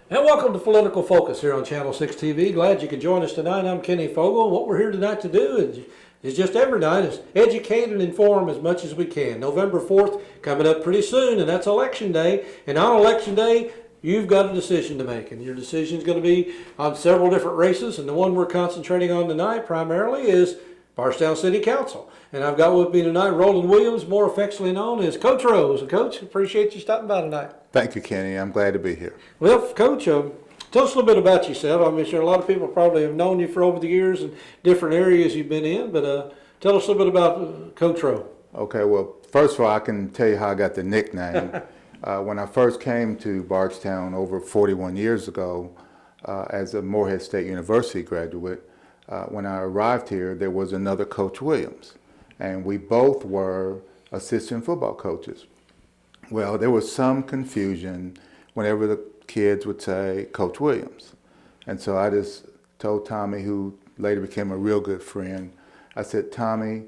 And welcome to Political Focus here on Channel 6 TV. Glad you could join us tonight. I'm Kenny Fogel. What we're here tonight to do is just every night is educate and inform as much as we can. November 4th coming up pretty soon, and that's Election Day. And on Election Day, you've got a decision to make. And your decision is going to be on several different races. And the one we're concentrating on tonight primarily is Bardstown City Council. And I've got with me tonight Roland Williams, more affectionately known as Coach Rose. And Coach, appreciate you stopping by tonight. Thank you, Kenny. I'm glad to be here. Well, Coach, tell us a little bit about yourself. I'm sure a lot of people probably have known you for over the years and different areas you've been in, but tell us a little bit about Coach Rowe. Okay, well, first of all, I can tell you how I got the nickname. When I first came to Bardstown over 41 years ago as a Morehead State University graduate, when I arrived here, there was another Coach Williams, and we both were assistant football coaches. Well, there was some confusion whenever the kids would say Coach Williams. And so I just told Tommy, who later became a real good friend, I said, Tommy,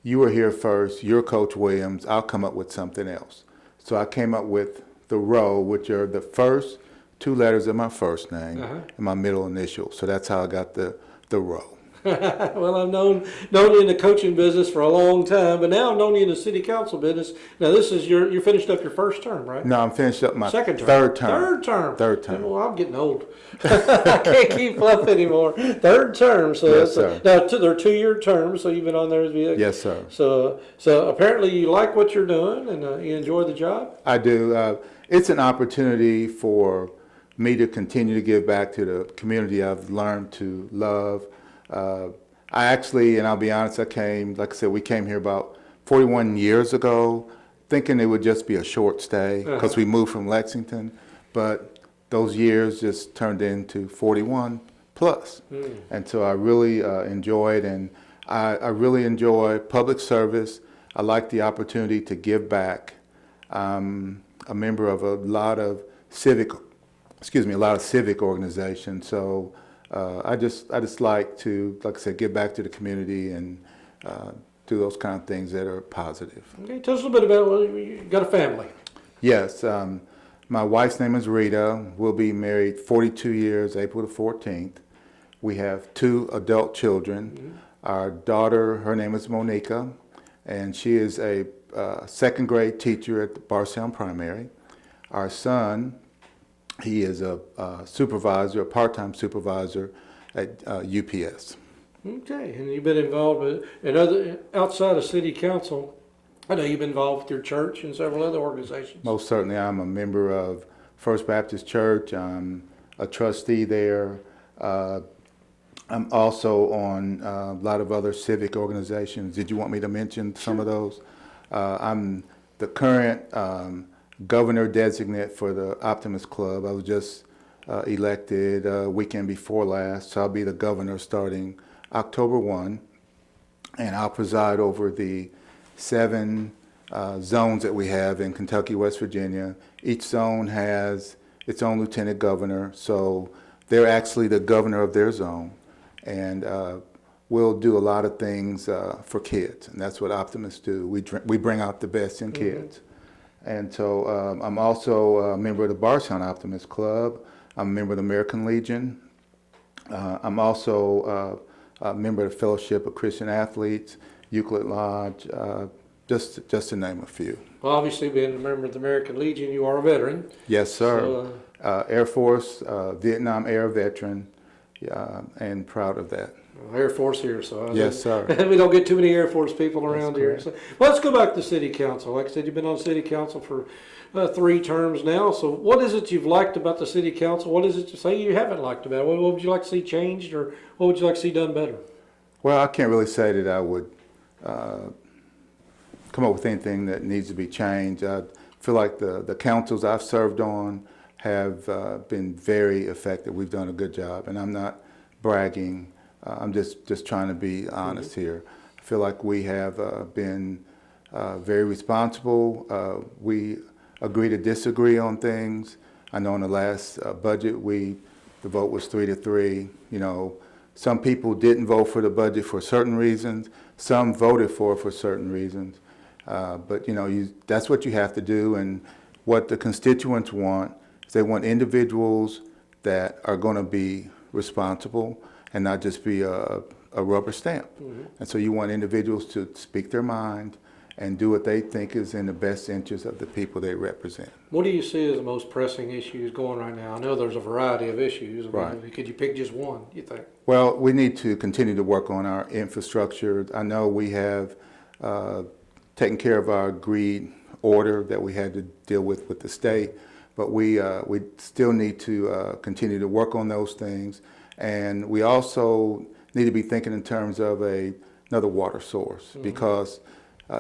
you were here first, you're Coach Williams, I'll come up with something else. So I came up with the Rowe, which are the first two letters of my first name and my middle initial. So that's how I got the Rowe. Well, I've known you in the coaching business for a long time, but now I've known you in the city council business. Now, this is you finished up your first term, right? No, I'm finished up my second term. Third term. Third term. Well, I'm getting old. I can't keep up anymore. Third term. So yes, sir. Now, they're 2-year terms, so you've been on there as well. Yes, sir. So apparently you like what you're doing and you enjoy the job? I do. It's an opportunity for me to continue to give back to the community I've learned to love. I actually, and I'll be honest, like I said, we came here about 41 years ago, thinking it would just be a short stay because we moved from Lexington, but those years just turned into 41 plus. And so I really enjoyed, and I really enjoy public service. I like the opportunity to give back. I'm a member of a lot of civic organizations, so I just like to, like I said, give back to the community and do those kind of things that are positive. Okay, tell us a little bit about, you got a family. Yes, my wife's name is Rita. We'll be married 42 years, April the 14th. We have 2 adult children. Our daughter, her name is Monica, and she is a second grade teacher at the Bardstown Primary. Our son, he is a supervisor, a part-time supervisor at UPS. Okay, and you've been involved in outside of city council. I know you've been involved with your church and several other organizations. Most certainly, I'm a member of First Baptist Church. I'm a trustee there. I'm also on a lot of other civic organizations. Did you want me to mention some of those? I'm the current governor designate for the Optimist Club. I was just elected weekend before last, so I'll be the governor starting October 1, and I'll preside over the 7 zones that we have in Kentucky, West Virginia. Each zone has its own lieutenant governor, so they're actually the governor of their zone, and we'll do a lot of things for kids, and that's what Optimists do. We bring out the best in kids. And so I'm also a member of the Bardstown Optimist Club. I'm a member of the American Legion. I'm also a member of the Fellowship of Christian Athletes, Euclid Lodge, just to name a few. Well, obviously, being a member of the American Legion, you are a veteran. Yes, sir. So, Air Force, Vietnam Air veteran, and proud of that. Air Force here, so yes, sir. We don't get too many Air Force people around here. Correct. So, well, let's go back to City Council. Like I said, you've been on City Council for 3 terms now. So, what is it you've liked about the City Council? What is it you say you haven't liked about it? What would you like to see changed, or what would you like to see done better? Well, I can't really say that I would come up with anything that needs to be changed. I feel like the councils I've served on have been very effective. We've done a good job, and I'm not bragging. I'm just trying to be honest here. I feel like we have been very responsible. We agree to disagree on things. I know in the last budget, the vote was 3-3. You know, some people didn't vote for the budget for certain reasons. Some voted for certain reasons. But you know, that's what you have to do, and what the constituents want They want individuals that are going to be responsible and not just be a rubber stamp. And so you want individuals to speak their mind and do what they think is in the best interest of the people they represent. What do you see as the most pressing issues going right now? I know there's a variety of issues. Right. Could you pick just one, you think? Well, we need to continue to work on our infrastructure. I know we have taken care of our agreed order that we had to deal with the state, but we still need to continue to work on those things. And we also need to be thinking in terms of another water source, because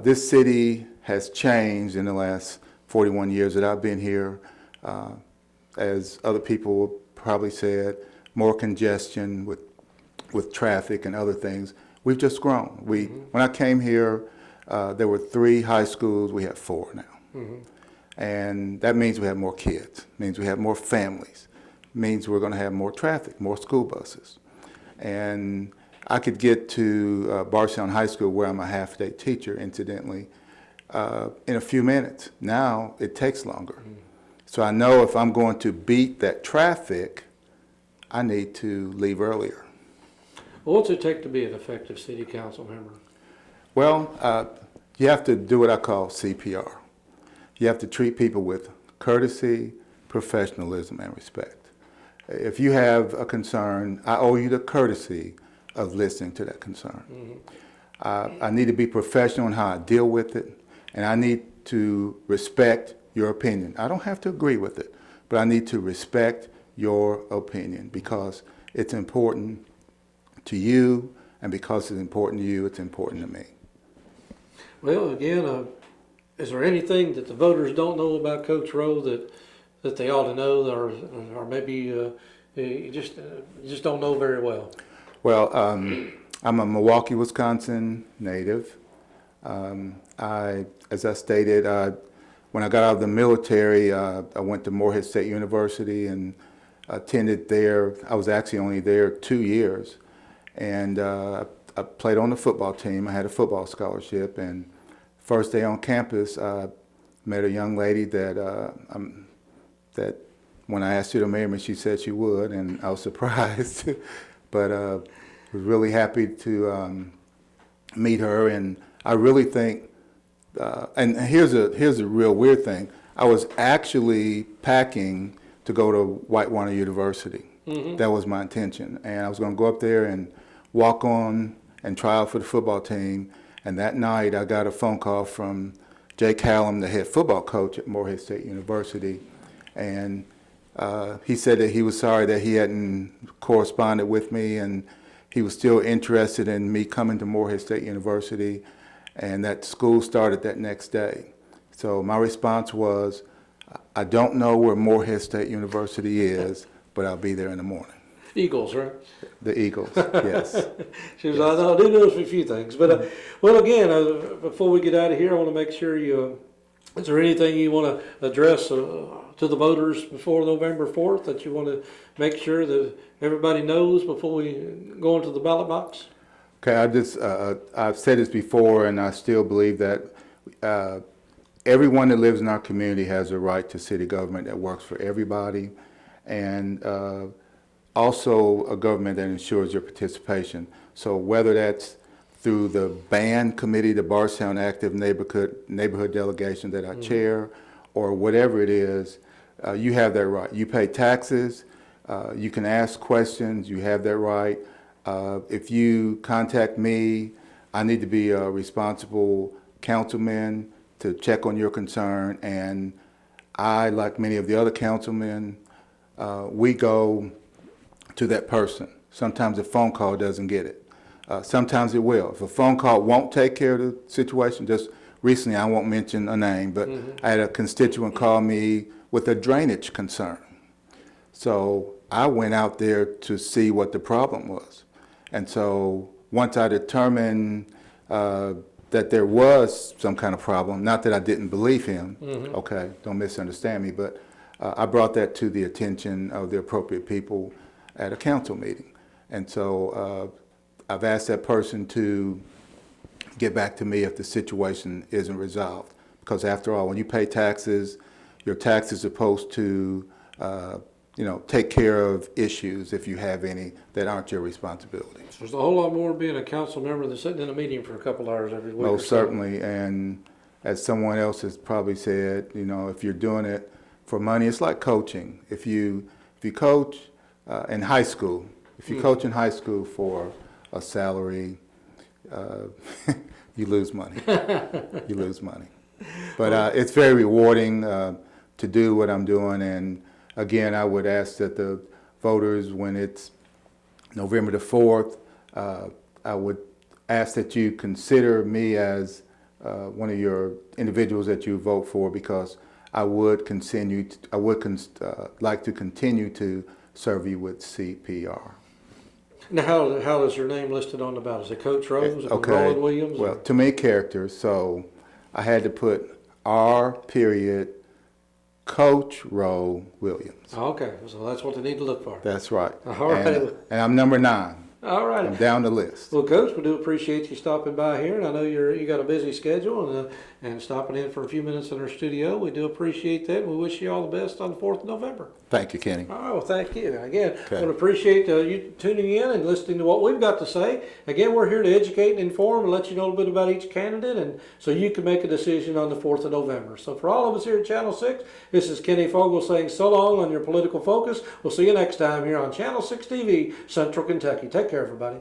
this city has changed in the last 41 years that I've been here. As other people probably said, more congestion with traffic and other things. We've just grown. When I came here, there were 3 high schools. We have 4 now. And that means we have more kids, means we have more families, means we're going to have more traffic, more school buses. And I could get to Bardstown High School, where I'm a half-day teacher, incidentally, in a few minutes. Now it takes longer. So I know if I'm going to beat that traffic, I need to leave earlier. Well, what's it take to be an effective city council member? Well, you have to do what I call CPR. You have to treat people with courtesy, professionalism, and respect. If you have a concern, I owe you the courtesy of listening to that concern. I need to be professional in how I deal with it, and I need to respect your opinion. I don't have to agree with it, but I need to respect your opinion because it's important to you, and because it's important to you, it's important to me. Well, again, is there anything that the voters don't know about Coach Rowe that they ought to know, or maybe you just don't know very well? Well, I'm a Milwaukee, Wisconsin native. As I stated, when I got out of the military, I went to Morehead State University and attended there. I was actually only there 2 years, and I played on the football team. I had a football scholarship, and first day on campus, I met a young lady that when I asked her to marry me, she said she would, and I was surprised. But was really happy to meet her, and I really think. And here's a real weird thing. I was actually packing to go to Whitewater University. That was my intention, and I was going to go up there and walk on and try out for the football team. And that night, I got a phone call from Jake Hallam, the head football coach at Morehead State University, and he said that he was sorry that he hadn't corresponded with me, and he was still interested in me coming to Morehead State University, and that school started that next day. So my response was, I don't know where Morehead State University is, but I'll be there in the morning. Eagles, right? The Eagles, yes. She was like, I do know a few things. But, well, again, before we get out of here, I want to make sure is there anything you want to address to the voters before November 4th that you want to make sure that everybody knows before we go into the ballot box? Okay, I've said this before, and I still believe that everyone that lives in our community has a right to city government that works for everybody, and also a government that ensures your participation. So whether that's through the BAN committee, the Bardstown Active Neighborhood Delegation that I chair, or whatever it is, you have that right. You pay taxes, you can ask questions, you have that right. If you contact me, I need to be a responsible councilman to check on your concern, and I, like many of the other councilmen, we go to that person. Sometimes a phone call doesn't get it. Sometimes it will. If a phone call won't take care of the situation, just recently, I won't mention a name, but I had a constituent call me with a drainage concern. So I went out there to see what the problem was. And so once I determined that there was some kind of problem, not that I didn't believe him, okay, don't misunderstand me, but I brought that to the attention of the appropriate people at a council meeting. And so I've asked that person to get back to me if the situation isn't resolved. Because after all, when you pay taxes, your taxes are supposed to take care of issues if you have any that aren't your responsibility. There's a whole lot more being a council member than sitting in a meeting for a couple hours every week. Most certainly, and as someone else has probably said, if you're doing it for money, it's like coaching. If you coach in high school, coach in high school for a salary, you lose money. You lose money. But it's very rewarding to do what I'm doing. And again, I would ask that the voters, when it's November the 4th, I would ask that you consider me as one of your individuals that you vote for, because I would like to continue to serve you with CPR. Now, how is your name listed on the ballot? Is it Coach Rose or Okay. Roland Williams? Well, too many characters, so I had to put R. Coach Roe Williams. Okay, so that's what they need to look for. That's right. All right. And I'm number 9. All right. I'm down the list. Well, Coach, we do appreciate you stopping by here, and I know you got a busy schedule, and stopping in for a few minutes in our studio. We do appreciate that. We wish you all the best on the 4th of November. Thank you, Kenny. Oh, well, thank you. Again, Okay. I would appreciate you tuning in and listening to what we've got to say. Again, we're here to educate and inform and let you know a little bit about each candidate, and so you can make a decision on the 4th of November. So for all of us here at Channel 6, this is Kenny Fogle saying so long on your political focus. We'll see you next time here on Channel 6 TV, Central Kentucky. Take care, everybody.